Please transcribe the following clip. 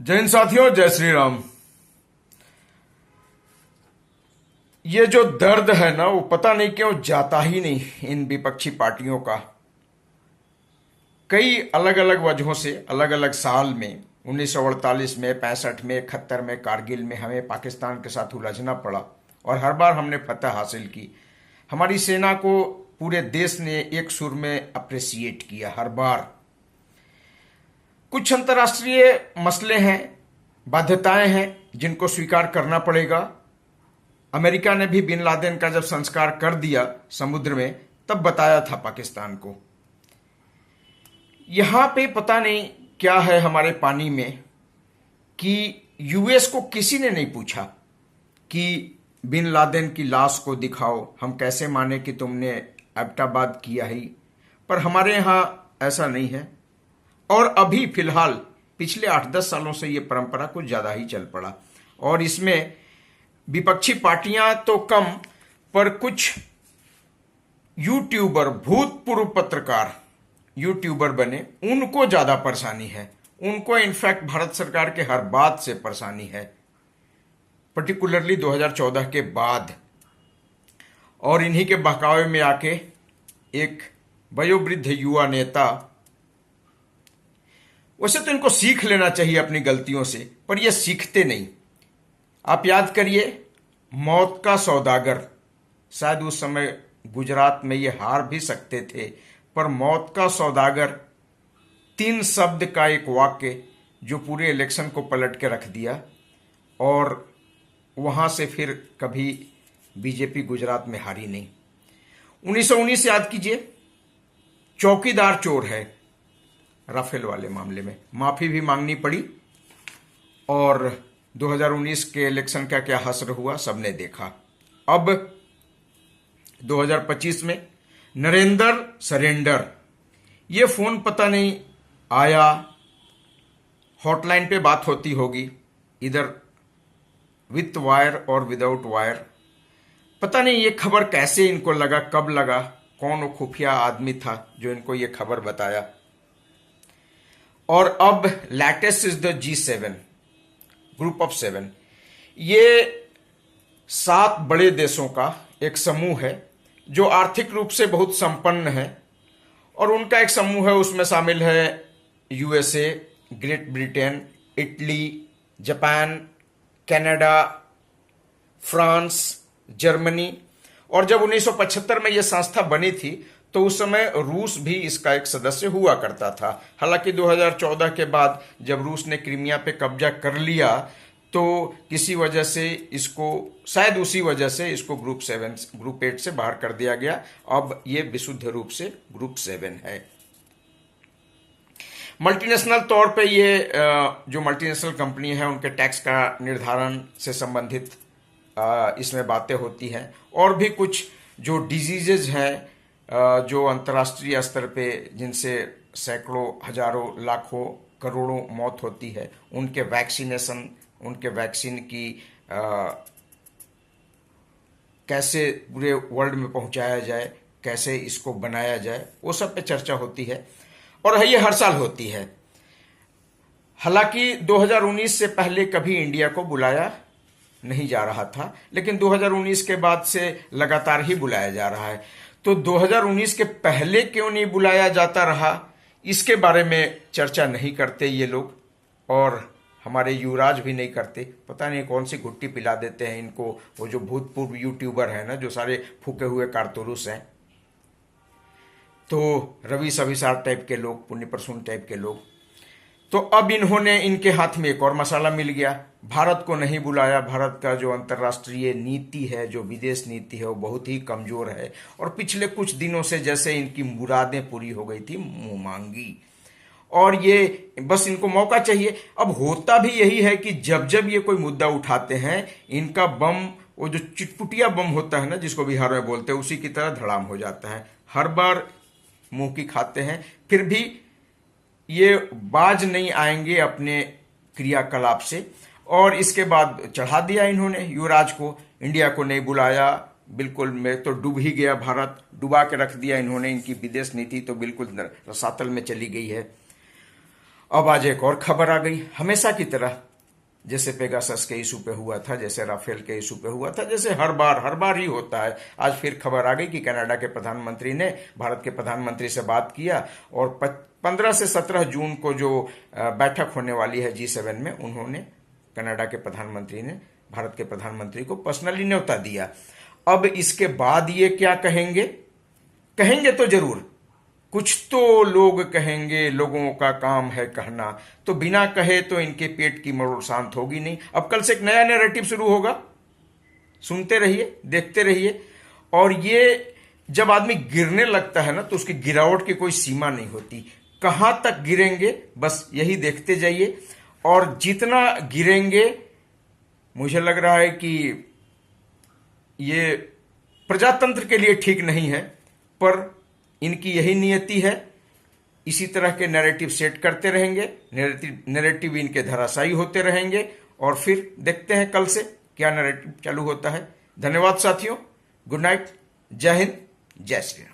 जय हिंद साथियों, जय श्री राम। ये जो दर्द है ना, वो पता नहीं क्यों जाता ही नहीं इन विपक्षी पार्टियों का। कई अलग अलग वजहों से अलग अलग साल में 1948 में, 65 में, 71 में, कारगिल में हमें पाकिस्तान के साथ उलझना पड़ा और हर बार हमने फतह हासिल की। हमारी सेना को पूरे देश ने एक सुर में अप्रिसिएट किया हर बार। कुछ अंतर्राष्ट्रीय मसले हैं, बाध्यताएं हैं जिनको स्वीकार करना पड़ेगा। अमेरिका ने भी बिन लादेन का जब संस्कार कर दिया समुद्र में, तब बताया था पाकिस्तान को। यहां पे पता नहीं क्या है हमारे पानी में कि यूएस को किसी ने नहीं पूछा कि बिन लादेन की लाश को दिखाओ, हम कैसे माने कि तुमने एबटाबाद किया ही। पर हमारे यहां ऐसा नहीं है और अभी फिलहाल पिछले 8-10 सालों से ये परंपरा कुछ ज्यादा ही चल पड़ा और इसमें विपक्षी पार्टियां तो कम, पर कुछ यूट्यूबर, भूतपूर्व पत्रकार यूट्यूबर बने, उनको ज्यादा परेशानी है। उनको इनफैक्ट भारत सरकार के हर बात से परेशानी है, पर्टिकुलरली 2014 के बाद। और इन्हीं के बहकावे में आके एक वयोवृद्ध युवा नेता, वैसे तो इनको सीख लेना चाहिए अपनी गलतियों से, पर ये सीखते नहीं। आप याद करिए, मौत का सौदागर, शायद उस समय गुजरात में ये हार भी सकते थे, पर मौत का सौदागर 3 शब्द का एक वाक्य जो पूरे इलेक्शन को पलट के रख दिया और वहां से फिर कभी बीजेपी गुजरात में हारी नहीं। 1919 याद कीजिए, चौकीदार चोर है, राफेल वाले मामले में माफी भी मांगनी पड़ी और 2019 के इलेक्शन का क्या हश्र हुआ सबने देखा। अब 2025 में नरेंद्र सरेंडर, ये फोन पता नहीं आया, हॉटलाइन पे बात होती होगी, इधर विथ वायर और विदाउट वायर। पता नहीं ये खबर कैसे इनको लगा, कब लगा, कौन वो खुफिया आदमी था जो इनको ये खबर बताया। और अब latest is the G7, group of 7। ये 7 बड़े देशों का एक समूह है जो आर्थिक रूप से बहुत संपन्न है और उनका एक समूह है। उसमें शामिल है USA, great Britain, Italy, Japan, Canada, France, Germany. और जब 1975 में यह संस्था बनी थी तो उस समय रूस भी इसका एक सदस्य हुआ करता था। हालांकि 2014 के बाद जब रूस ने क्रीमिया पे कब्जा कर लिया तो किसी वजह से इसको, शायद उसी वजह से इसको ग्रुप 8 से बाहर कर दिया गया। अब ये विशुद्ध रूप से ग्रुप 7 है। मल्टीनेशनल तौर पे ये जो मल्टीनेशनल कंपनी है उनके टैक्स का निर्धारण से संबंधित इसमें बातें होती हैं और भी कुछ जो डिजीजेज हैं जो अंतर्राष्ट्रीय स्तर पे जिनसे सैकड़ों, हजारों, लाखों, करोड़ों मौत होती है, उनके वैक्सीनेशन, उनके वैक्सीन की कैसे पूरे वर्ल्ड में पहुंचाया जाए, कैसे इसको बनाया जाए, वो सब पे चर्चा होती है और ये हर साल होती है। हालांकि 2019 से पहले कभी इंडिया को बुलाया नहीं जा रहा था, लेकिन 2019 के बाद से लगातार ही बुलाया जा रहा है। तो 2019 के पहले क्यों नहीं बुलाया जाता रहा, इसके बारे में चर्चा नहीं करते ये लोग और हमारे युवराज भी नहीं करते। पता नहीं कौन सी घुट्टी पिला देते हैं इनको, वो जो भूतपूर्व यूट्यूबर है ना, जो सारे फूके हुए कारतूस हैं, तो रवि सविसार टाइप के लोग, पुण्य प्रसून टाइप के लोग। तो अब इन्होंने, इनके हाथ में एक और मसाला मिल गया, भारत को नहीं बुलाया। भारत का जो अंतर्राष्ट्रीय नीति है, जो विदेश नीति है, वो बहुत ही कमजोर है और पिछले कुछ दिनों से जैसे इनकी मुरादें पूरी हो गई थी मुंह मांगी, और ये बस इनको मौका चाहिए। अब होता भी यही है कि जब जब ये कोई मुद्दा उठाते हैं, इनका बम, वो जो चिटपुटिया बम होता है ना, जिसको बिहार में बोलते हैं, उसी की तरह धड़ाम हो जाता है। हर बार मुंह की खाते हैं, फिर भी ये बाज नहीं आएंगे अपने क्रियाकलाप से। और इसके बाद चढ़ा दिया इन्होंने युवराज को, इंडिया को नहीं बुलाया, बिल्कुल में तो डूब ही गया भारत, डुबा के रख दिया इन्होंने। इनकी विदेश नीति तो बिल्कुल रसातल में चली गई है। अब आज एक और खबर आ गई, हमेशा की तरह जैसे पेगासस के इशू पे हुआ था, जैसे राफेल के इशू पे हुआ था, जैसे हर बार ही होता है। आज फिर खबर आ गई कि कनाडा के प्रधानमंत्री ने भारत के प्रधानमंत्री से बात किया और 15 से 17 जून को जो बैठक होने वाली है G7 में, उन्होंने कनाडा के प्रधानमंत्री ने भारत के प्रधानमंत्री को पर्सनली न्योता दिया। अब इसके बाद ये क्या कहेंगे? कहेंगे तो जरूर, कुछ तो लोग कहेंगे, लोगों का काम है कहना, तो बिना कहे तो इनके पेट की मरोड़ शांत होगी नहीं। अब कल से एक नया नैरेटिव शुरू होगा, सुनते रहिए, देखते रहिए। और ये जब आदमी गिरने लगता है ना, तो उसकी गिरावट की कोई सीमा नहीं होती, कहां तक गिरेंगे बस यही देखते जाइए। और जितना गिरेंगे, मुझे लग रहा है कि ये प्रजातंत्र के लिए ठीक नहीं है, पर इनकी यही नियति है। इसी तरह के नैरेटिव सेट करते रहेंगे, नैरेटिव इनके धराशायी होते रहेंगे, और फिर देखते हैं कल से क्या नैरेटिव चालू होता है। धन्यवाद साथियों, गुड नाइट, जय हिंद, जय श्री राम।